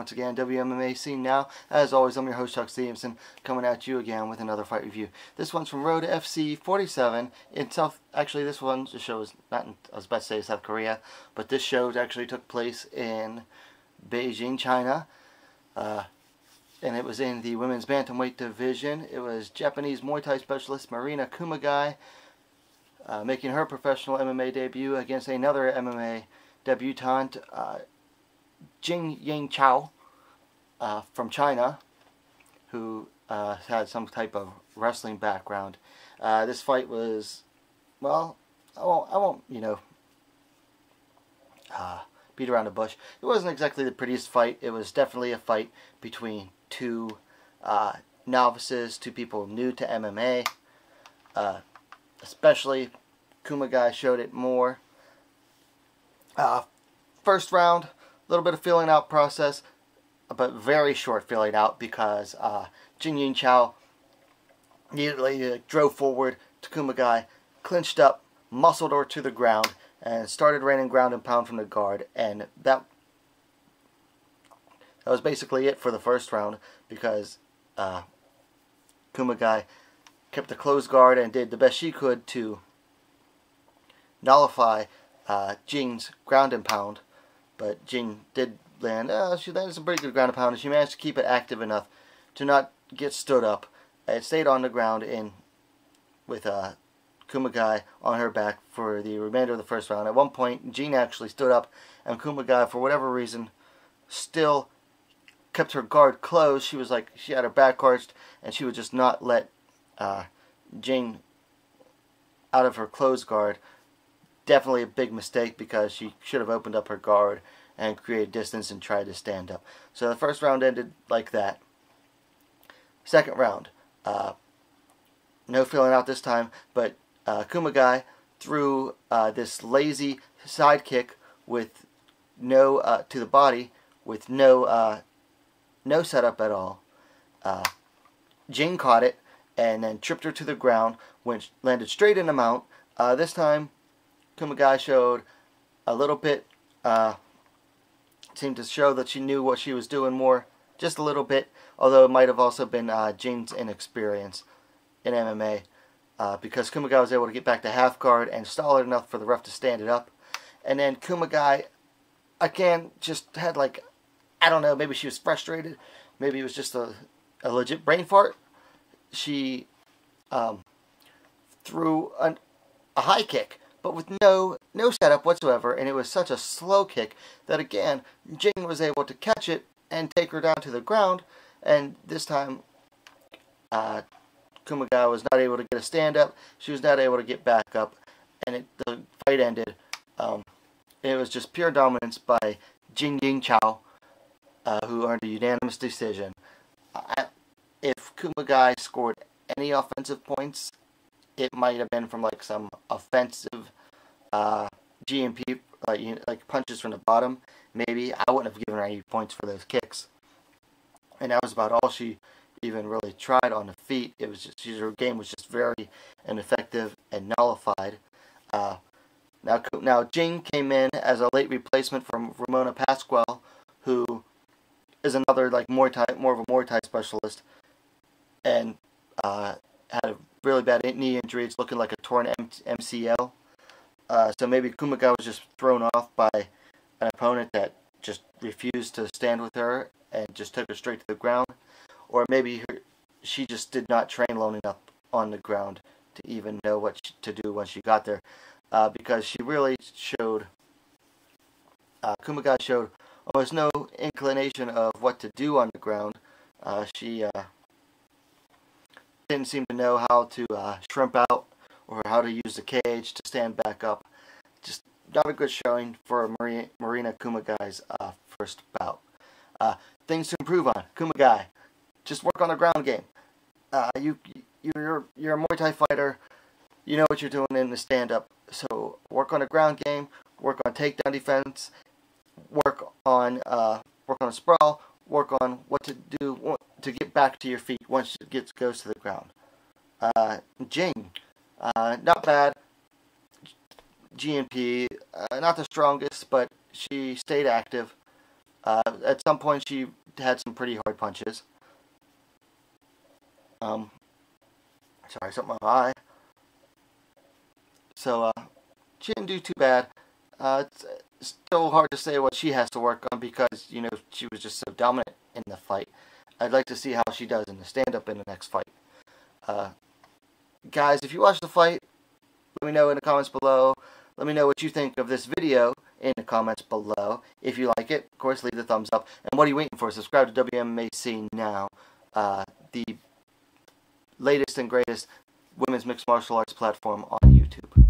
once again, WMMA scene now. As always, I'm your host, Chuck Stevenson, coming at you again with another fight review. This one's from Road FC 47 in South. Actually, this show is not in, I was about to say South Korea, but this show actually took place in Beijing, China. And it was in the women's bantamweight division. It was Japanese Muay Thai specialist Marina Kumagai making her professional MMA debut against another MMA debutante, Jing Yingchao from China, who had some type of wrestling background. This fight was, well, I won't beat around the bush. It wasn't exactly the prettiest fight. It was definitely a fight between two novices, two people new to MMA. Especially Kumagai showed it more. First round, a little bit of feeling out process, but very short feeling out because Jing Yingchao immediately drove forward to Kumagai, clinched up, muscled her to the ground, and started raining ground and pound from the guard. And that was basically it for the first round because Kumagai kept a closed guard and did the best she could to nullify Jing's ground and pound. But Jing did land, she landed some pretty good ground and pound, and she managed to keep it active enough to not get stood up. It stayed on the ground with Kumagai on her back for the remainder of the first round. At one point, Jing actually stood up, and Kumagai, for whatever reason, still kept her guard closed. She was like, she had her back arched, and she would just not let Jing out of her closed guard. Definitely a big mistake because she should have opened up her guard and created distance and tried to stand up. So the first round ended like that. Second round, no feeling out this time, but Kumagai threw this lazy side kick with no to the body with no setup at all. Jing caught it and then tripped her to the ground, which landed straight in the mount. This time, Kumagai showed a little bit, seemed to show that she knew what she was doing more, just a little bit, although it might have also been Jing's inexperience in MMA, because Kumagai was able to get back to half guard and stall it enough for the ref to stand it up. And then Kumagai, again, just had like, I don't know, maybe she was frustrated, maybe it was just a legit brain fart. She threw a high kick, but with no setup whatsoever, and it was such a slow kick that again, Jing was able to catch it and take her down to the ground, and this time Kumagai was not able to get a stand up, she was not able to get back up, and the fight ended. It was just pure dominance by Jing Yingchao, who earned a unanimous decision. If Kumagai scored any offensive points, it might have been from like some offensive GMP, like punches from the bottom. Maybe I wouldn't have given her any points for those kicks, and that was about all she even really tried on the feet. It was just her game was just very ineffective and nullified. Now Jing came in as a late replacement from Ramona Pasquale, who is another like more of a Muay Thai specialist, and had a really bad knee injury. It's looking like a torn MCL. So maybe Kumagai was just thrown off by an opponent that just refused to stand with her and just took her straight to the ground. Or maybe she just did not train long enough on the ground to even know what to do when she got there. Because she really showed, Kumagai showed almost no inclination of what to do on the ground. She didn't seem to know how to shrimp out or how to use the cage to stand back up. Just not a good showing for Marina Kumagai's first bout. Things to improve on. Kumagai, just work on the ground game. You're a Muay Thai fighter. You know what you're doing in the stand-up. So work on the ground game. Work on takedown defense. Work on a sprawl. Work on what to do to get back to your feet once it goes to the ground. Jing, not bad. GNP, not the strongest, but she stayed active. At some point, she had some pretty hard punches. Sorry, something on my eye. So, she didn't do too bad. It's still hard to say what she has to work on because, you know, she was just so dominant in the fight. I'd like to see how she does in the stand-up in the next fight. Guys, if you watch the fight, let me know in the comments below. Let me know what you think of this video in the comments below. If you like it, of course, leave the thumbs up. And what are you waiting for? Subscribe to WMMA now, the latest and greatest women's mixed martial arts platform on YouTube.